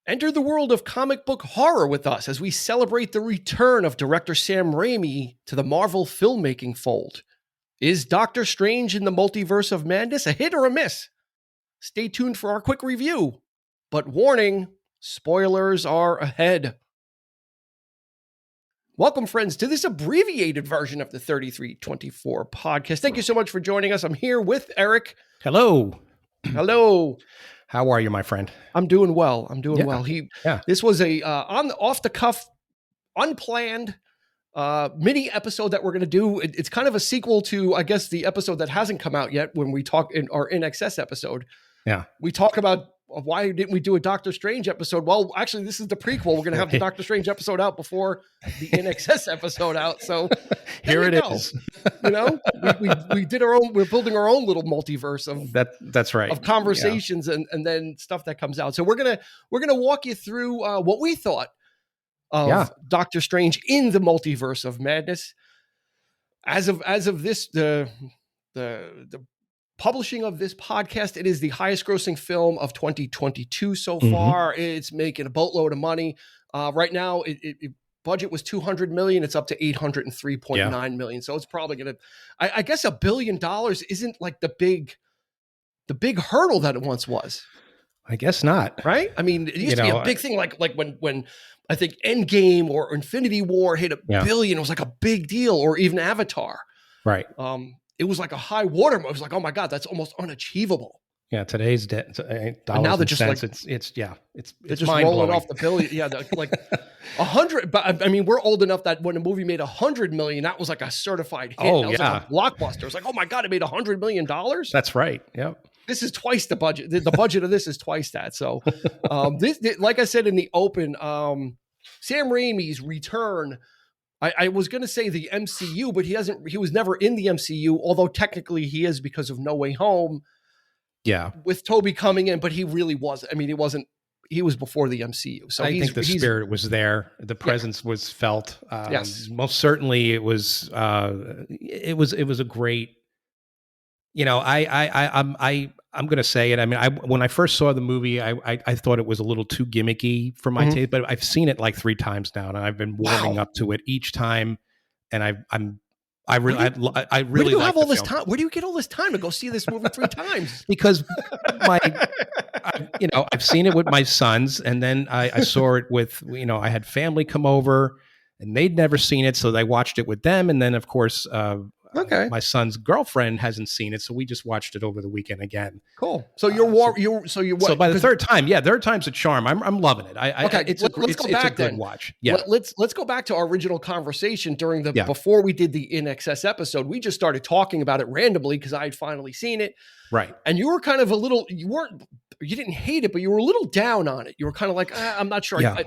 Enter the world of comic book horror with us as we celebrate the return of director Sam Raimi to the Marvel filmmaking fold. Is Doctor Strange in the Multiverse of Madness a hit or a miss? Stay tuned for our quick review. But warning, spoilers are ahead. Welcome, friends, to this abbreviated version of the 3324 podcast. Thank you so much for joining us. I'm here with Eric. Hello. Hello. How are you, my friend? I'm doing well. Well. This was a off the cuff, unplanned mini episode that we're going to do. It's kind of a sequel to, I guess, the episode that hasn't come out yet when we talk in our In Excess episode. Yeah. We talk about why didn't we do a Doctor Strange episode? Well, actually, this is the prequel. We're going to have the Doctor Strange episode out before the In Excess episode out. So here it is. You know, we did our own. We're building our own little multiverse of that's right, of conversations and then stuff that comes out. So we're gonna walk you through what we thought of Doctor Strange in the Multiverse of Madness. As of this the publishing of this podcast, it is the highest grossing film of 2022 so far. It's making a boatload of money. Right now, it budget was $200 million. It's up to $803.9 million. So it's probably going to, I guess $1 billion isn't like the big hurdle that it once was. I guess not. Right? I mean, it used to be a big thing. Like when I think Endgame or Infinity War hit $1 billion, it was like a big deal, or even Avatar. Right. It was like a high watermark. It was like, oh my God, that's almost unachievable. Yeah, today's dollars now they're just cents, like it's just rolling off the billion. Yeah, like 100. But I mean, we're old enough that when a movie made $100 million, that was like a certified hit. Oh, that was like a blockbuster. It was like, oh my God, it made $100 million. That's right. Yep. This is twice the budget. The budget of this is twice that. So, this, like I said in the open, Sam Raimi's return. I was going to say the MCU, but he was never in the MCU, although technically he is because of No Way Home. Yeah. With Toby coming in, but he really wasn't. I mean, he was before the MCU. So I think the spirit was there. The presence was felt. Yes. Most certainly it was a great, I'm going to say it. I mean, when I first saw the movie, I thought it was a little too gimmicky for my taste, but I've seen it like 3 times now, and I've been warming up to it each time. And I really where do you have all this time? Where do you get all this time to go see this movie 3 times? Because I've seen it with my sons, and then I saw it with, I had family come over, and they'd never seen it, so they watched it with them, and then of course, my son's girlfriend hasn't seen it, so we just watched it over the weekend again. Cool. So so by the third time's a charm. I'm loving it. It's a good watch. Yeah. Let's go back to our original conversation during before we did the In Excess episode. We just started talking about it randomly because I had finally seen it. Right. And you were kind of you didn't hate it, but you were a little down on it. You were kind of like, I'm not sure. Yeah.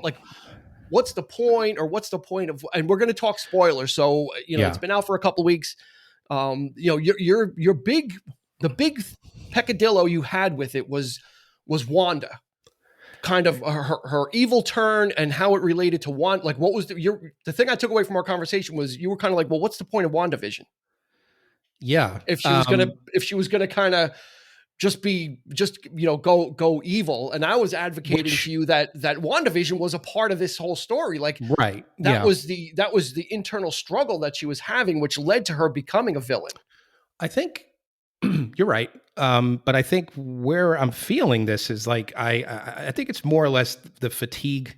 What's the point, or what's the point of? And we're going to talk spoilers. So it's been out for a couple of weeks. The big peccadillo you had with it was Wanda, kind of her evil turn and how it related to Wanda. Like, what was the thing I took away from our conversation was you were kind of like, well, what's the point of WandaVision? Yeah, if she was gonna kind of go evil, and I was advocating to you that WandaVision was a part of this whole story. Like, right, that was the internal struggle that she was having, which led to her becoming a villain. I think you're right, but I think where I'm feeling this is like I think it's more or less the fatigue.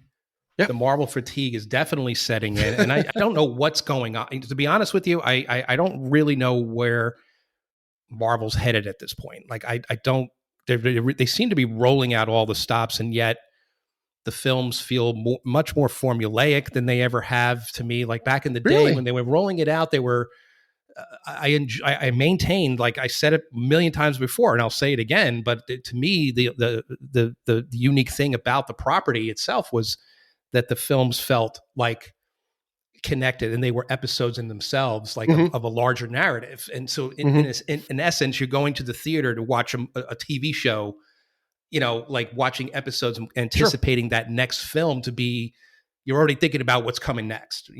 Yeah. The Marvel fatigue is definitely setting in, and I don't know what's going on. To be honest with you, I don't really know where Marvel's headed at this point. Like I don't. They seem to be rolling out all the stops, and yet the films feel much more formulaic than they ever have to me. Like back in the day when they were rolling it out, they were. I maintained, like I said it a million times before, and I'll say it again. But to me, the unique thing about the property itself was that the films felt like connected, and they were episodes in themselves, like of a larger narrative. And so in essence, you're going to the theater to watch a TV show, like watching episodes and anticipating that next film to be, you're already thinking about what's coming next.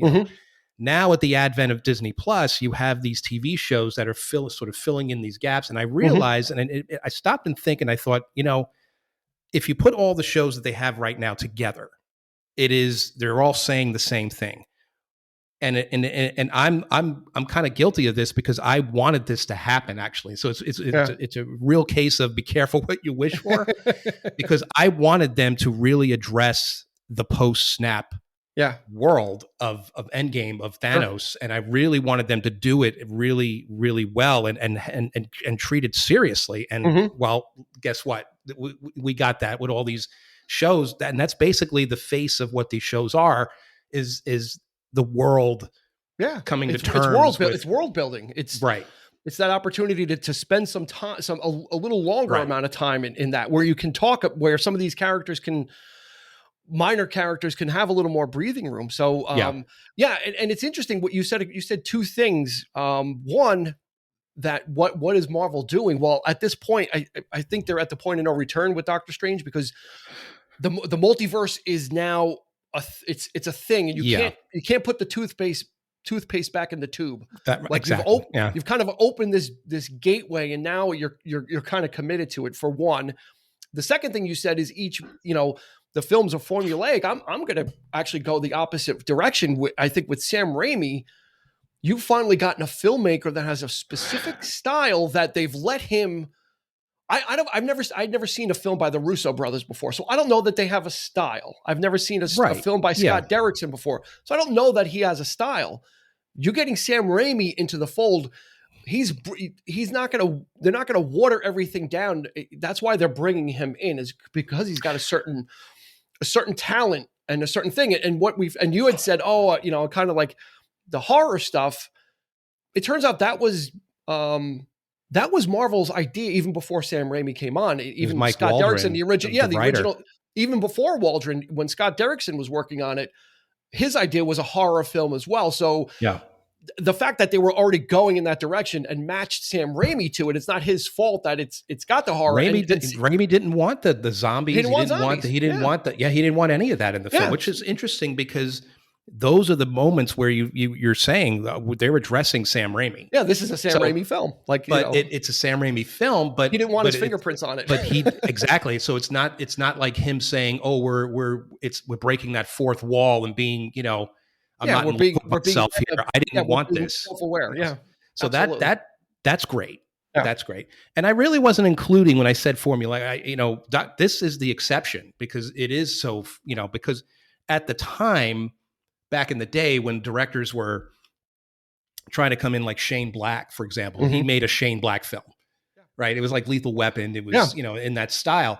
Now at the advent of Disney Plus, you have these TV shows that are sort of filling in these gaps. And I realized, and I stopped and think, and I thought, if you put all the shows that they have right now together, they're all saying the same thing. And I'm kind of guilty of this because I wanted this to happen, actually. So it's a real case of be careful what you wish for, because I wanted them to really address the post snap world of Endgame, of Thanos, and I really wanted them to do it really, really well and treat it seriously. And well, guess what? We got that with all these shows, and that's basically the face of what these shows are. Is the world coming to terms it's world building. It's right. It's that opportunity to spend some time, a little longer amount of time in that, where you can talk, where some of these minor characters can have a little more breathing room. So and it's interesting what you said. You said two things. One, that what is Marvel doing? Well, at this point, I think they're at the point of no return with Doctor Strange, because the multiverse is now it's a thing, and you can't put the toothpaste back in the tube. You've kind of opened this gateway, and now you're kind of committed to it, for one. The second thing you said is the films are formulaic. I'm going to actually go the opposite direction. I think with Sam Raimi, you've finally gotten a filmmaker that has a specific style that they've let him. I'd never seen a film by the Russo brothers before, so I don't know that they have a style. I've never seen a film by Scott Derrickson before, so I don't know that he has a style. You're getting Sam Raimi into the fold. He's not going to. They're not going to water everything down. That's why they're bringing him in, is because he's got a certain talent and a certain thing. And you had said, kind of like the horror stuff. It turns out that was Marvel's idea even before Sam Raimi came on. Even Scott Derrickson, the original, even before Waldron, when Scott Derrickson was working on it, his idea was a horror film as well. So the fact that they were already going in that direction and matched Sam Raimi to it, it's not his fault that it's got the horror. Raimi didn't want the zombies. He didn't want any of that in the film, which is interesting, because those are the moments where you're saying they're addressing Sam Raimi. Yeah, this is a Sam Raimi film. It's a Sam Raimi film, but he didn't want his fingerprints on it. But exactly. So it's not like him saying, "Oh, we're breaking that fourth wall and being, I'm not in myself here. I didn't want this." Self-aware. Yeah. So absolutely. that's great. Yeah. That's great. And I really wasn't including, when I said formula, this is the exception, because it is so, because at the time, back in the day, when directors were trying to come in, like Shane Black, for example, he made a Shane Black film, right? It was like Lethal Weapon. It was, in that style.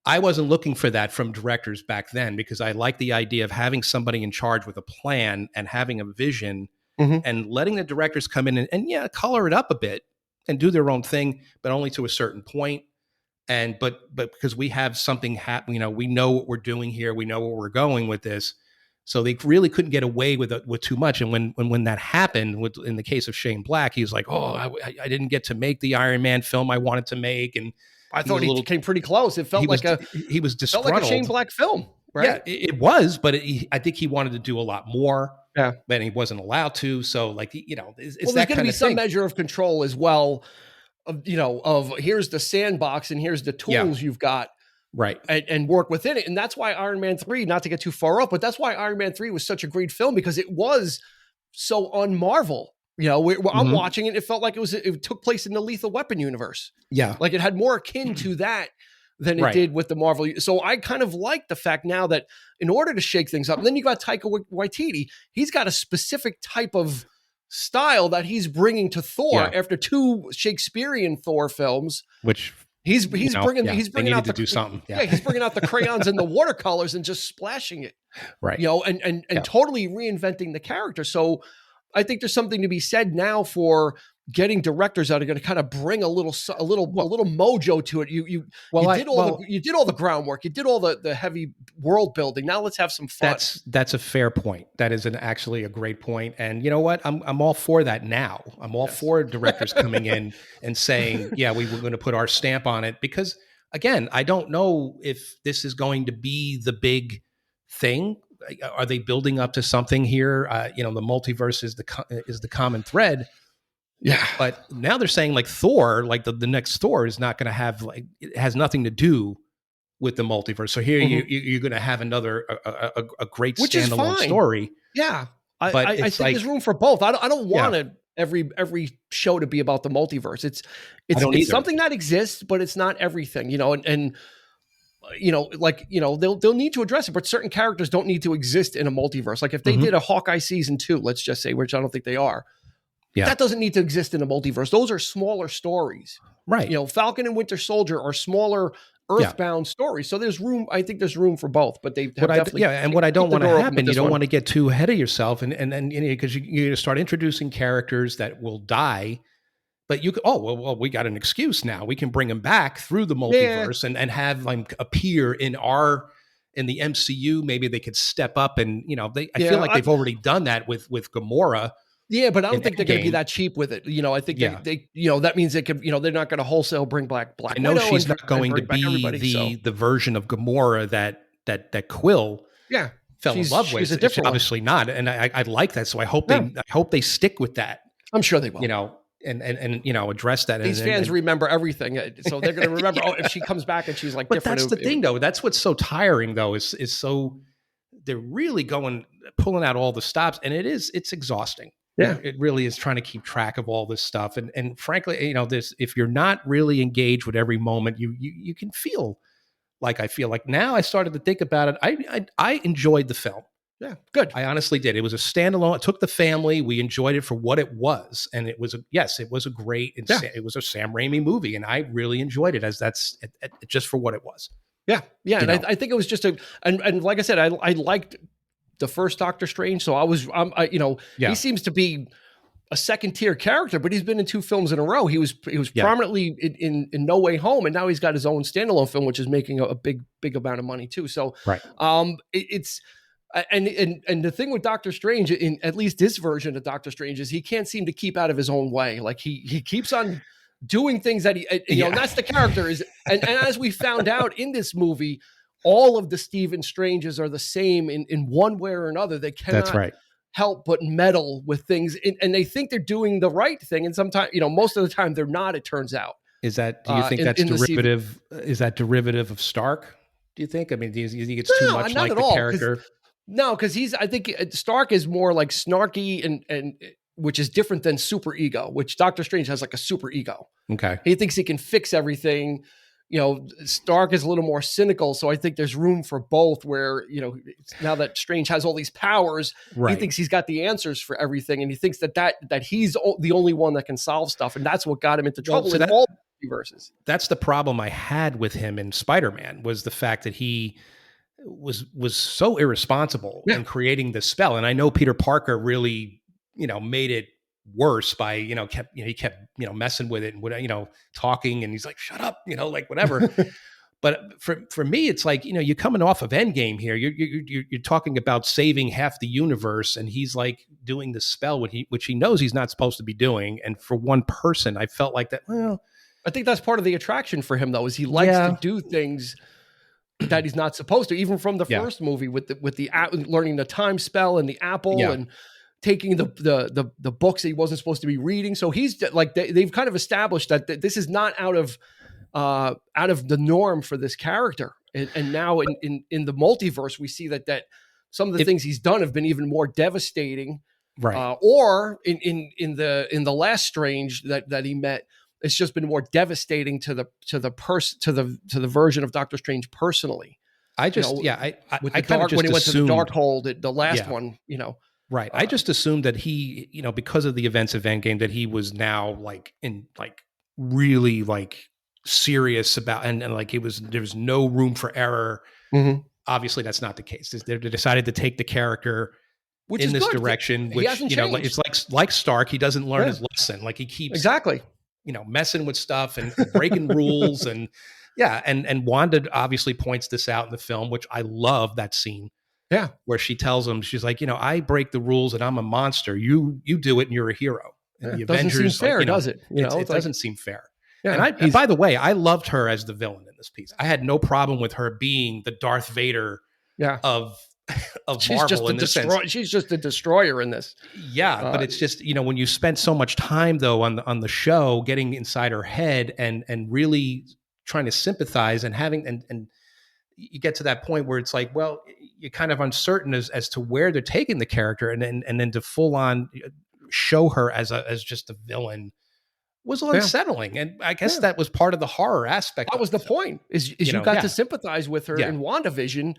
I wasn't looking for that from directors back then, because I like the idea of having somebody in charge with a plan and having a vision, and letting the directors come in and color it up a bit and do their own thing, but only to a certain point. But because we have something we know what we're doing here. We know where we're going with this. So they really couldn't get away with too much. And when that happened, in the case of Shane Black, he was like, "Oh, I didn't get to make the Iron Man film I wanted to make," and I thought he came pretty close. It felt he was disgruntled. Felt like a Shane Black film, right? Yeah, it was, but I think he wanted to do a lot more. Yeah, but he wasn't allowed to. So it's there's that going to be some measure of control as well. Of here's the sandbox and here's the tools you've got. Right. And work within it. And that's why Iron Man 3, not to get too far up, but that's why Iron Man 3 was such a great film, because it was so un-Marvel. I'm watching it. It felt like it took place in the Lethal Weapon universe. Yeah. Like it had more akin to that than it did with the Marvel. So I kind of like the fact now that in order to shake things up, and then you got Taika Waititi, he's got a specific type of style that he's bringing to Thor after 2 Shakespearean Thor films, which He's bringing out to do something. Yeah, he's bringing out the crayons and the watercolors and just splashing it. Right. And totally reinventing the character. So I think there's something to be said now for getting directors that are going to kind of bring a little mojo to it. You did all the groundwork. You did all the heavy world building. Now let's have some fun. That's a fair point. That is actually a great point. And you know what? I'm all for that now. I'm all for directors coming in and saying, "Yeah, we were going to put our stamp on it," because again, I don't know if this is going to be the big thing. Are they building up to something here? The multiverse is the common thread. Yeah. But now they're saying like Thor, like the next Thor is not going to have it has nothing to do with the multiverse. So here you're going to have another a great which is standalone fine. story. Yeah, But I it's think like, there's room for both. I don't want every show to be about the multiverse. It's something that exists, but it's not everything, and they'll need to address it, but certain characters don't need to exist in a multiverse. Like if they did a Hawkeye season 2, let's just say, which I don't think they are, that doesn't need to exist in a multiverse. Those are smaller stories, right? Falcon and Winter Soldier are smaller Earthbound stories. So there's room. I think there's room for both, but they have definitely. And what I don't want to happen, you don't want to get too ahead of yourself, and because you're going to start introducing characters that will die. But you could, we got an excuse now. We can bring them back through the multiverse and have them appear in the MCU. Maybe they could step up and, I feel like they've already done that with Gamora. Yeah, but I don't think they're going to be that cheap with it. I think they that means they could, they're not going to wholesale bring back Black Widow. I know she's not going to be the version of Gamora that Quill fell in love with. It's obviously not. And I like that. So I hope they stick with that. I'm sure they will. And address that. These fans remember everything, so they're going to remember. if she comes back and she's like, but different. That's the thing, though. That's what's so tiring, though, is so they're really pulling out all the stops, and it's exhausting. Yeah, it really is trying to keep track of all this stuff, and frankly, if you're not really engaged with every moment, you can feel like I feel like now. I started to think about it. I enjoyed the film. Yeah, good. I honestly did. It was a standalone. It took the family. We enjoyed it for what it was, and it was a great. It was a Sam Raimi movie, and I really enjoyed it just for what it was. Yeah, and I think it was just and like I said, I liked the first Doctor Strange, so he seems to be a second tier character, but he's been in 2 films in a row. He was prominently in No Way Home, and now he's got his own standalone film, which is making a big amount of money too. So it's. And the thing with Doctor Strange, in at least this version of Doctor Strange, is he can't seem to keep out of his own way. Like he keeps on doing things that and that's the character is. And as we found out in this movie, all of the Stephen Stranges are the same in one way or another. They cannot help but meddle with things, and they think they're doing the right thing, and sometimes most of the time they're not. It turns out. Is that? Do you think that's derivative? Is that derivative of Stark? Do you think? I mean, do you think it's too much like the character? No, because I think Stark is more like snarky and which is different than super ego, which Doctor Strange has like a super ego. Okay. He thinks he can fix everything. Stark is a little more cynical. So I think there's room for both where, now that Strange has all these powers, he thinks he's got the answers for everything. And he thinks that he's the only one that can solve stuff. And that's what got him into trouble in all universes. That's the problem I had with him in Spider-Man, was the fact that he was so irresponsible in creating this spell. And I know Peter Parker really, made it worse by, he kept messing with it and talking, and he's like, shut up, like whatever. But for me, it's like, you're coming off of Endgame here. You're talking about saving half the universe, and he's like doing this spell which he knows he's not supposed to be doing. And for one person, I felt like that. Well, I think that's part of the attraction for him, though, is he likes to do things that he's not supposed to, even from the first movie with the learning the time spell and the apple and taking the books that he wasn't supposed to be reading. So he's like, they've kind of established that this is not out of the norm for this character. And now in the multiverse, we see that some of the things he's done have been even more devastating. Right. Or in the last Strange that he met, it's just been more devastating to the version of Doctor Strange personally. I just when he went assumed, to the Darkhold, the last one, Right. I just assumed that he, because of the events of Endgame, that he was now really serious about, and there was no room for error. Mm-hmm. Obviously, that's not the case. They decided to take the character in this direction, which it's like Stark. He doesn't learn his lesson. Like he keeps messing with stuff and breaking rules, and Wanda obviously points this out in the film, which I love that scene. Yeah, where she tells him, she's like, I break the rules and I'm a monster. You do it and you're a hero. And the Avengers, doesn't seem fair, does it? It doesn't seem fair. Yeah, and by the way, I loved her as the villain in this piece. I had no problem with her being the Darth Vader of Marvel in this sense. She's just a destroyer in this. Yeah, but it's just, when you spent so much time though on the show getting inside her head and really trying to sympathize and having and you get to that point where it's like, well, you're kind of uncertain as to where they're taking the character, and then to full on show her as just a villain was unsettling. And I guess that was part of the horror aspect. That was the point, is you got to sympathize with her in WandaVision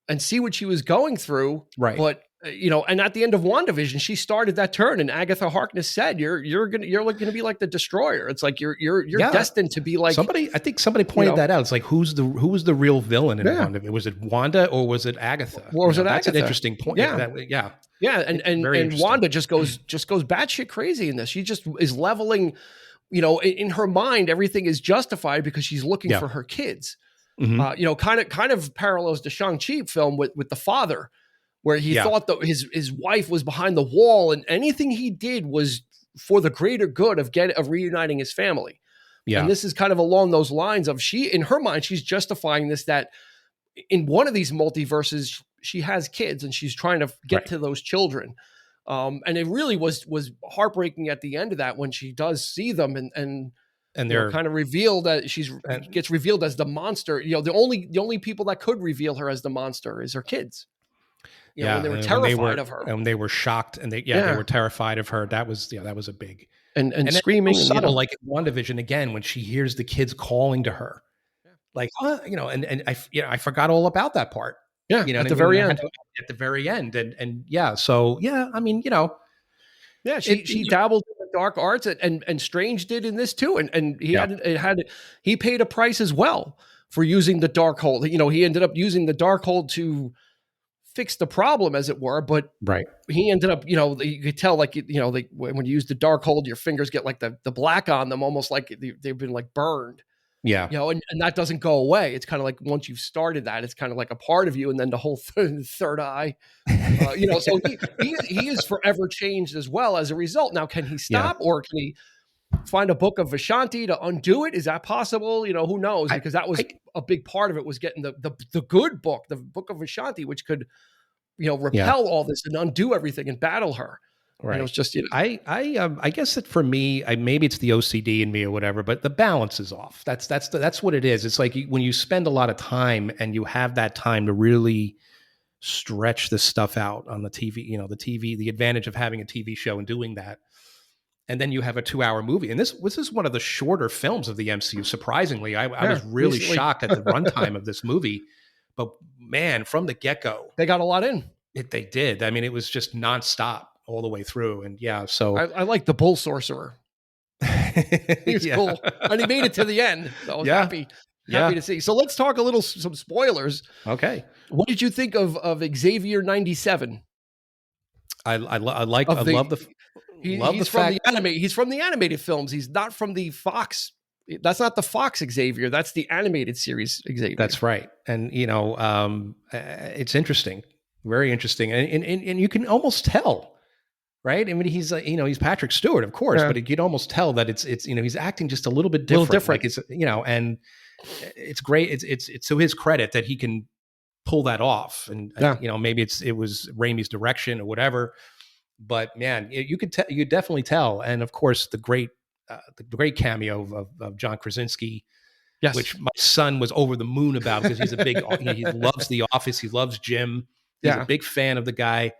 and see what she was going through. Right. But and at the end of WandaVision, she started that turn, and Agatha Harkness said, "You're gonna be like the Destroyer. It's like you're destined to be like somebody." I think somebody pointed that out. It's like who was the real villain in WandaVision? Was it Wanda or was it Agatha? Or was it That's Agatha? an interesting point. Yeah. And Wanda just goes batshit crazy in this. She just is leveling. In her mind, everything is justified because she's looking for her kids. Mm-hmm. Kind of parallels the Shang-Chi film with the father, where he thought that his wife was behind the wall, and anything he did was for the greater good of reuniting his family. Yeah. And this is kind of along those lines of in her mind, she's justifying this, that in one of these multiverses, she has kids and she's trying to get to those children. And it really was heartbreaking at the end of that when she does see them and they're kind of revealed that gets revealed as the monster. The only people that could reveal her as the monster is her kids. When they were terrified of her, and they were shocked, and they were terrified of her. That was a big and screaming, so subtle, like in WandaVision again when she hears the kids calling to her, like and I forgot all about that part. Yeah, at the very end. At the very end, so I mean, she dabbled in the dark arts, and Strange did in this too, and he paid a price as well for using the Darkhold. He ended up using the Darkhold to fix the problem, as it were, but he ended up, you could tell, like, when you use the Darkhold, your fingers get like the black on them, almost like they've been like burned. Yeah. And that doesn't go away. It's kind of like once you've started that, it's kind of like a part of you, and then the whole third eye, so he is forever changed as well as a result. Now, can he stop or can he find a book of Vishanti to undo it? Is that possible? Who knows? Because that was a big part of it, was getting the good book, the book of Vishanti, which could, repel all this and undo everything and battle her. Right. It's just, I guess that for me, maybe it's the OCD in me or whatever, but the balance is off. That's what it is. It's like when you spend a lot of time and you have that time to really stretch this stuff out on the TV, the advantage of having a TV show and doing that. And then you have a 2-hour movie. And this is one of the shorter films of the MCU. Surprisingly, I was really shocked at the runtime of this movie. But man, from the get-go, they got a lot in. They did. I mean, it was just nonstop all the way through. And so I like the Bull Sorcerer. He's cool. And he made it to the end. So I was happy to see. So let's talk some spoilers. Okay. What did you think of Xavier 97? I love the He's from the animated films. He's not from the Fox. That's not the Fox Xavier. That's the animated series Xavier. That's right. And it's interesting, very interesting, and you can almost tell, right? I mean, he's he's Patrick Stewart, of course, but you'd almost tell that it's he's acting just it little bit different. Like it's and it's great. It's to his credit that he can pull that off, and maybe it was Raimi's direction or whatever. But man, you definitely tell, and of course the great cameo of John Krasinski, which my son was over the moon about, because he's a big he loves The Office, he loves Jim, he's a big fan of the guy.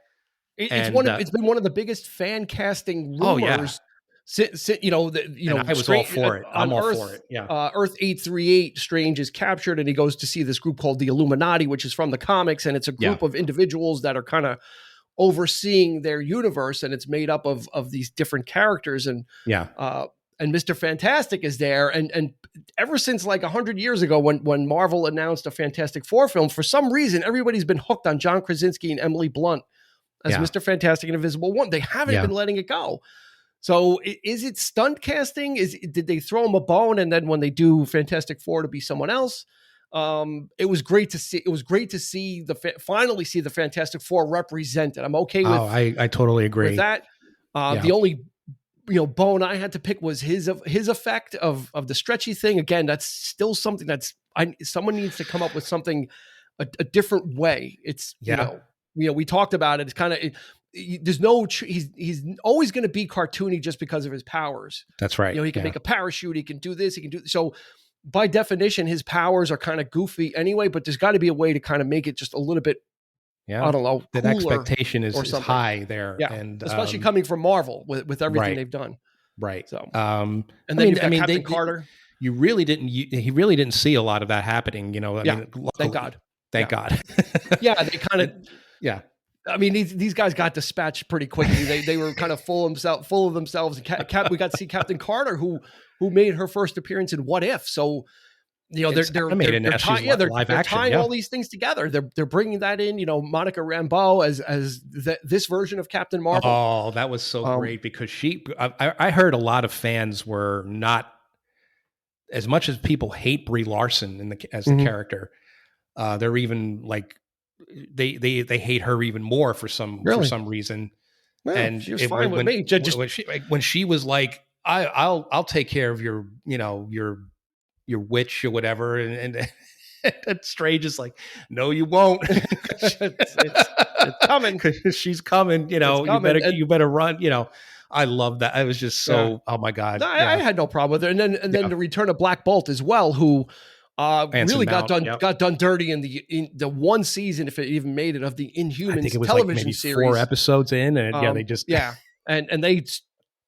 It's been one of the biggest fan casting rumors. Oh yeah. I was all for it. I'm all for it. Yeah. Earth 838, Strange is captured, and he goes to see this group called the Illuminati, which is from the comics, and it's a group of individuals that are kind of overseeing their universe, and it's made up of these different characters, and Mr. Fantastic is there, and ever since like 100 years ago when Marvel announced a Fantastic Four film, for some reason everybody's been hooked on John Krasinski and Emily Blunt as Mr. Fantastic and Invisible One. They haven't been letting it go. So is it stunt casting? Did they throw him a bone, and then when they do Fantastic Four to be someone else? It was great to see. It was great to see finally see the Fantastic Four represented. I'm okay with. I totally agree with that. The only bone I had to pick was his effect of the stretchy thing. Again, that's still something someone needs to come up with something a different way. It's we talked about it. It's kind of there's no he's always going to be cartoony just because of his powers. That's right. He can make a parachute. He can do this. He can do so. by definition, his powers are kind of goofy anyway, but there's got to be a way to kind of make it just a little bit, I don't know, that cooler expectation is high there. Yeah. And especially coming from Marvel with everything they've done. Right. So, and then you've got Captain Carter. He really didn't see a lot of that happening, you know. I mean, luckily, thank God. Thank God. Yeah, they kind of. Yeah. I mean, these guys got dispatched pretty quickly. They were kind of full of themselves. We got to see Captain Carter, who made her first appearance in What If. So, you know, they're tying all these things together. They're bringing that in. You know, Monica Rambeau as this version of Captain Marvel. Oh, that was so great because I heard a lot of fans were not, as much as people hate Brie Larson as the character. They're even like they hate her even more for some reason. Well, and she was fine with me. When she was like, I'll take care of your, you know, your witch or whatever, and Strange is like, no, you won't. it's coming. She's coming. You know, you better run. You know, I love that. I was just so oh my God. No, I had no problem with her. And then the return of Black Bolt as well, who really got done dirty in the one season, if it even made it, of the Inhumans. I think it was television like maybe series. 4 episodes in, and they just and they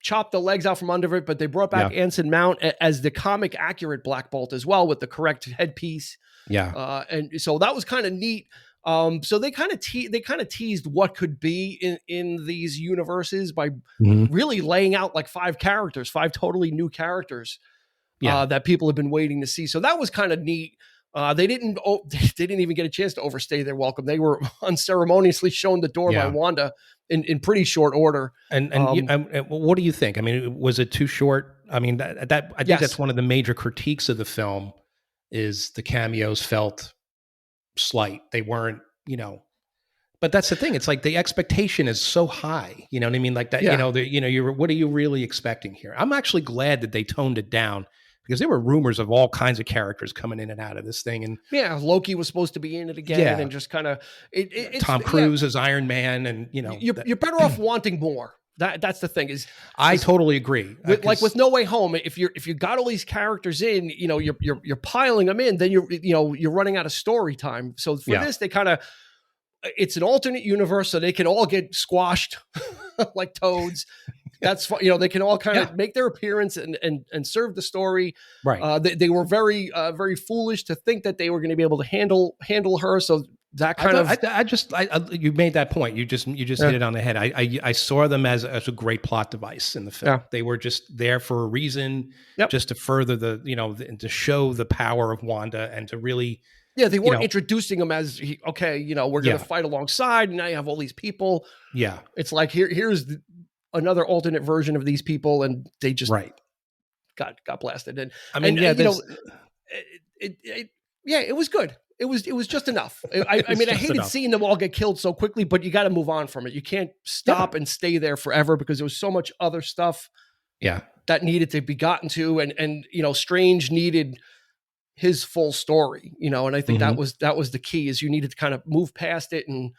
chopped the legs out from under it, but they brought back Anson Mount as the comic accurate Black Bolt as well, with the correct headpiece. Yeah, and so that was kind of neat. So they kind of teased what could be in these universes by really laying out like 5 totally new characters. That people have been waiting to see. So that was kind of neat. They didn't even get a chance to overstay their welcome. They were unceremoniously shown the door by Wanda in pretty short order. And what do you think? I mean, was it too short? I mean, I think that's one of the major critiques of the film is the cameos felt slight. They weren't, you know. But that's the thing. It's like the expectation is so high. You know what I mean? Like that. Yeah. What are you really expecting here? I'm actually glad that they toned it down, because there were rumors of all kinds of characters coming in and out of this thing. And Loki was supposed to be in it again, and just kind of Tom Cruise as Iron Man, and you know, you're better off wanting more. That's the thing is, I totally agree. With No Way Home, if you got all these characters in, you know, you're piling them in, then you're running out of story time. So for this, they kind of, it's an alternate universe, so they can all get squashed like toads. That's, you know, they can all kind of make their appearance and serve the story. Right. They were very very foolish to think that they were going to be able to handle her. So that kind of you made that point. You just hit it on the head. I saw them as a great plot device in the film. Yeah. They were just there for a reason, just to further to show the power of Wanda and to really. Yeah, they weren't introducing them as, okay, you know, we're going to fight alongside, and now you have all these people. Yeah. It's like, here's another alternate version of these people, and they just got blasted. And I mean, it was good. It was just enough. I hated seeing them all get killed so quickly, but you got to move on from it. You can't stop and stay there forever, because there was so much other stuff that needed to be gotten to. And you know, Strange needed his full story, you know, and I think that was the key, is you needed to kind of move past it. And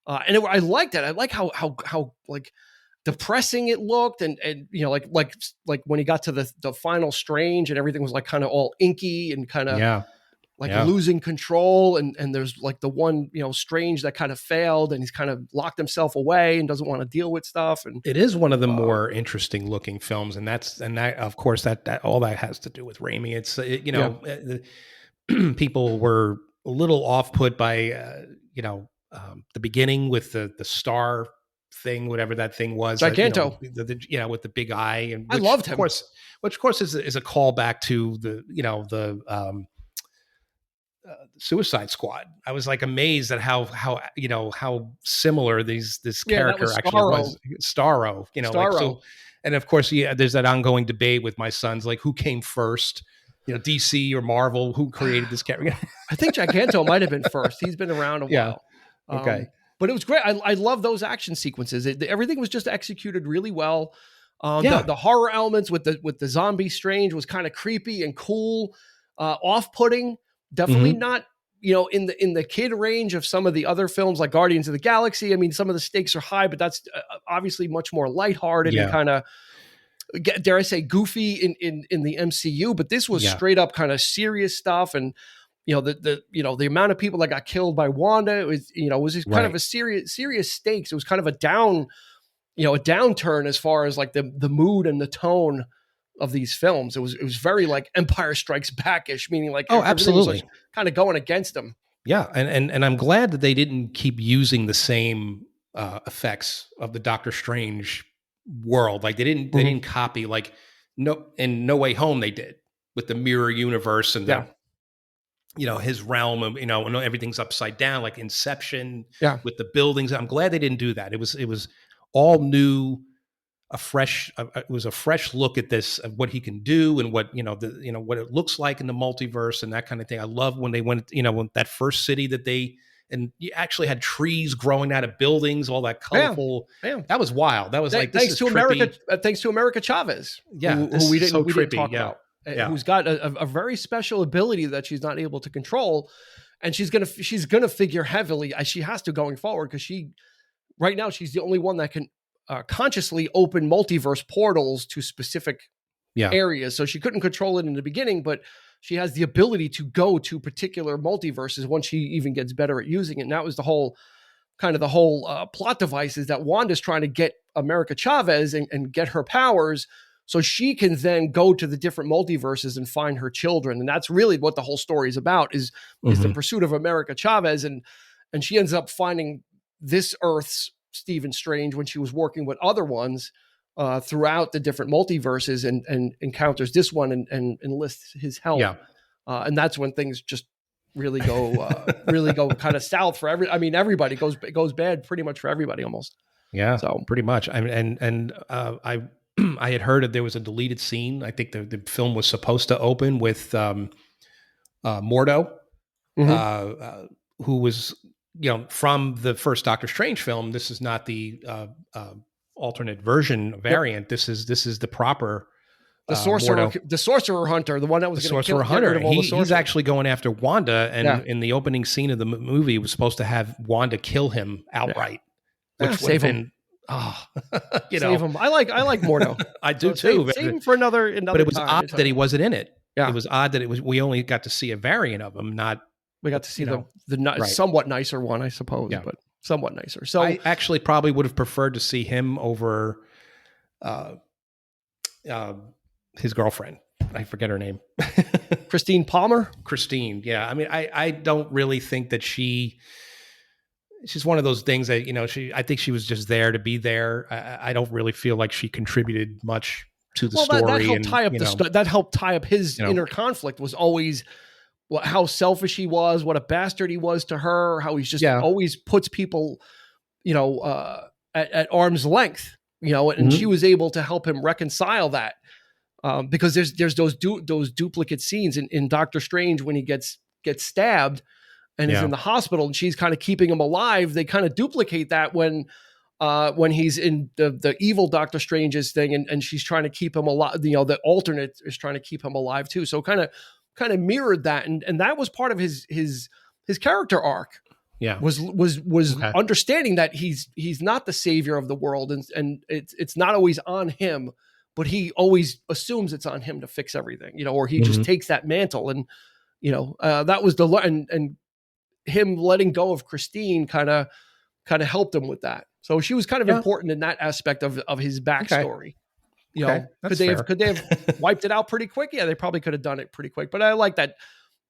I liked that. I like how like depressing it looked, and you know, like when he got to the final Strange, and everything was like kind of all inky and kind of losing control, and there's like the one, you know, Strange that kind of failed, and he's kind of locked himself away and doesn't want to deal with stuff. And it is one of the more interesting looking films, and that of course that all that has to do with Raimi. It's people were a little off put by the beginning with the star thing, whatever that thing was, Giganto, with the big eye, and I loved him. Which of course is a callback to the Suicide Squad. I was like amazed at how similar this character actually was. Starro, Starro. And of course, there's that ongoing debate with my sons, like, who came first, DC or Marvel, who created this character? I think Giganto might have been first. He's been around a while. Okay. But it was great. I love those action sequences. Everything was just executed really well. The horror elements with the zombie Strange was kind of creepy and cool, off-putting. Definitely not, in the kid range of some of the other films like Guardians of the Galaxy. I mean, some of the stakes are high, but that's obviously much more lighthearted and kind of dare I say, goofy in the MCU, but this was straight up kind of serious stuff. And the amount of people that got killed by Wanda, it was just kind of a serious stakes. It was kind of a downturn as far as like the mood and the tone of these films. It was very like Empire Strikes Back-ish, meaning like absolutely was kind of going against them. Yeah, and I'm glad that they didn't keep using the same effects of the Doctor Strange world. Like they didn't copy like in No Way Home they did with the mirror universe and the his realm of when everything's upside down like Inception with the buildings. I'm glad they didn't do that. It was all new. It was a fresh look at this, of what he can do and what what it looks like in the multiverse and that kind of thing. I love when they went, when that first city and you actually had trees growing out of buildings, all that colorful. That was wild. That was thanks to America. Thanks to America Chavez, who we didn't talk about, who's got a very special ability that she's not able to control, and she's gonna figure heavily as she has to going forward because right now she's the only one that can consciously open multiverse portals to specific areas. So she couldn't control it in the beginning, but she has the ability to go to particular multiverses once she even gets better at using it. And that was the whole plot device, is that Wanda's trying to get America Chavez and get her powers so she can then go to the different multiverses and find her children. And that's really what the whole story is about, is the pursuit of America Chavez. And she ends up finding this Earth's Stephen Strange when she was working with other ones throughout the different multiverses, and encounters this one and enlists his help. And that's when things just really go kind of south for everybody. Goes bad pretty much for everybody almost. Yeah, so pretty much. I had heard that there was a deleted scene. I think the film was supposed to open with Mordo, who was from the first Doctor Strange film. This is not the alternate variant. This is the proper the sorcerer hunter, the one that was going to kill Hunter. He's actually going after Wanda, and in the opening scene of the movie, he was supposed to have Wanda kill him outright, which would have been save him. I like Mordo. I do too. Save him for another. But it was odd that he wasn't in it. Yeah, it was odd that we only got to see a variant of him, not. We got to see the somewhat nicer one, I suppose, but somewhat nicer. So I actually probably would have preferred to see him over his girlfriend. I forget her name. Christine Palmer? Christine, yeah. I mean, I don't really think that she's one of those things that, I think she was just there to be there. I don't really feel like she contributed much to the story. That helped tie up his inner conflict, was always how selfish he was, what a bastard he was to her, how he's just always puts people, at arm's length, and she was able to help him reconcile that. Because there's those duplicate scenes in Doctor Strange when he gets stabbed and is in the hospital, and she's kind of keeping him alive. They kind of duplicate that when he's in the evil Doctor Strange's thing, and she's trying to keep him alive. The alternate is trying to keep him alive too. So kind of mirrored that, and that was part of his character arc. Yeah, was understanding that he's not the savior of the world, and it's not always on him, but he always assumes it's on him to fix everything, or he just takes that mantle, and that was and him letting go of Christine kind of helped him with that. So she was kind of important in that aspect of his backstory. Could they have wiped it out pretty quick? Yeah, they probably could have done it pretty quick. But I like that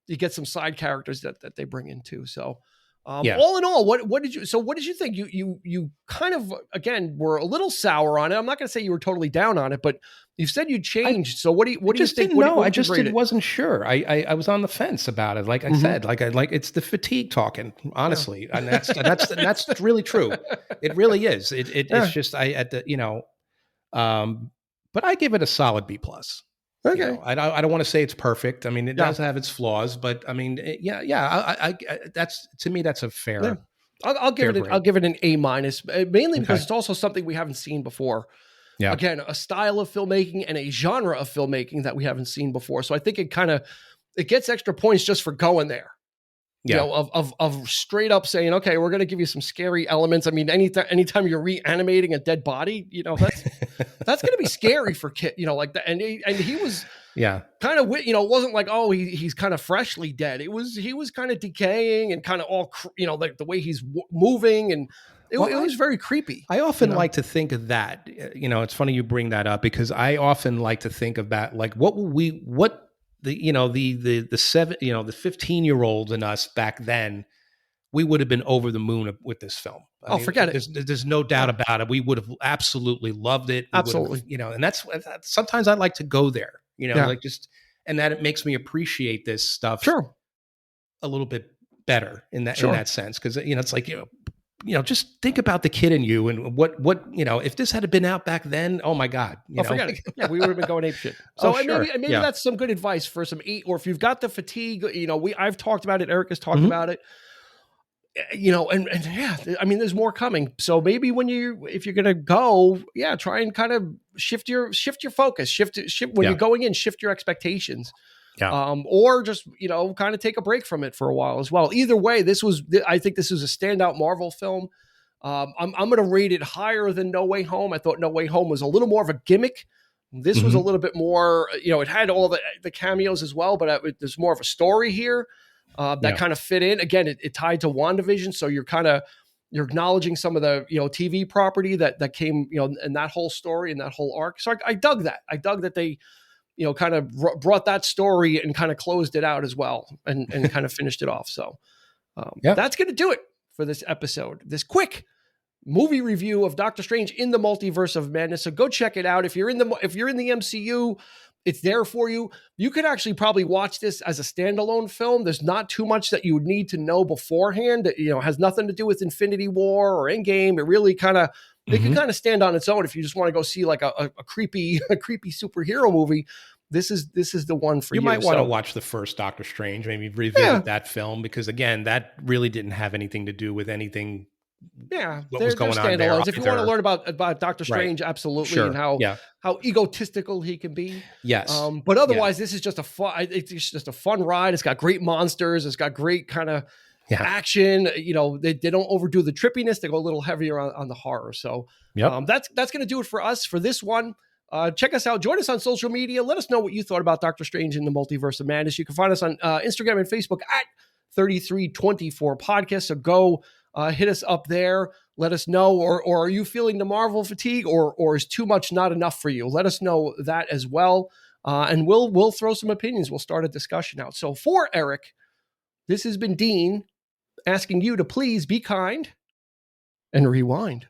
you get some side characters that they bring in too. So all in all, what did you think? You kind of, again, were a little sour on it. I'm not going to say you were totally down on it, but you said you changed. So what do you think? I just wasn't sure. I was on the fence about it. Like I said, it's the fatigue talking, honestly. And that's really true. It really is. It's just, but I give it a solid B+. Okay. I don't want to say it's perfect. I mean, it does have its flaws, but I mean, that's, to me, that's a fair. Yeah. I'll give it an A-, mainly because it's also something we haven't seen before. Yeah. Again, a style of filmmaking and a genre of filmmaking that we haven't seen before. So I think it gets extra points just for going there. You know, of straight up saying, okay, we're going to give you some scary elements. I mean, anytime you're reanimating a dead body, you know, that's going to be scary for kid, you know, like that. And he was kind of, you know, it wasn't like, oh, he's kind of freshly dead. He was kind of decaying and kind of all, you know, like the way he's moving, and it was very creepy. I often like to think of that. You know, it's funny you bring that up, because I often like to think about like what the 15-year-olds in us back then, we would have been over the moon with this film. I mean, forget it. There's no doubt about it. We would have absolutely loved it. Absolutely. You know, and that's sometimes I like to go there, you know, like and that it makes me appreciate this stuff a little bit better in that sense. Cause you know, it's like, you know, just think about the kid in you and what, you know, if this had been out back then, oh my God, you know, forget it. Yeah, we would have been going ape shit. So maybe that's some good advice for some or if you've got the fatigue, you know, I've talked about it. Eric has talked about it, you know, and yeah, I mean, there's more coming. So maybe if you're going to go, try and kind of shift your focus, shift when you're going in, shift your expectations. Or just, you know, kind of take a break from it for a while as well. Either way, I think this was a standout Marvel film. I'm going to rate it higher than No Way Home. I thought No Way Home was a little more of a gimmick. This was a little bit more, you know, it had all the cameos as well, but there's more of a story here that kind of fit in. Again, it tied to WandaVision, so you're acknowledging some of the, you know, TV property that came, you know, and that whole story and that whole arc. So I dug that. I dug that they, you know, kind of brought that story and kind of closed it out as well, and kind of finished it off. So that's going to do it for this episode, this quick movie review of Doctor Strange in the Multiverse of Madness. So go check it out. If you're in the MCU, it's there for you. You could actually probably watch this as a standalone film. There's not too much that you would need to know beforehand. That, you know, has nothing to do with Infinity War or Endgame. It really kind of, it can kind of stand on its own if you just want to go see like a creepy superhero movie. This is the one for you. You might want to watch the first Doctor Strange, maybe revisit that film, because again, that really didn't have anything to do with anything. What was going on there? If you want to learn about Doctor Strange, absolutely, and how egotistical he can be. Yes. But otherwise, this is just it's just a fun ride. It's got great monsters. It's got great kind of action. You know, they don't overdo the trippiness. They go a little heavier on the horror. So that's going to do it for us for this one. Check us out. Join us on social media. Let us know what you thought about Doctor Strange in the Multiverse of Madness. You can find us on Instagram and Facebook at 3324 Podcast. So go hit us up there. Let us know. Or are you feeling the Marvel fatigue, or is too much not enough for you? Let us know that as well. And we'll throw some opinions. We'll start a discussion out. So for Eric, this has been Dean asking you to please be kind and rewind.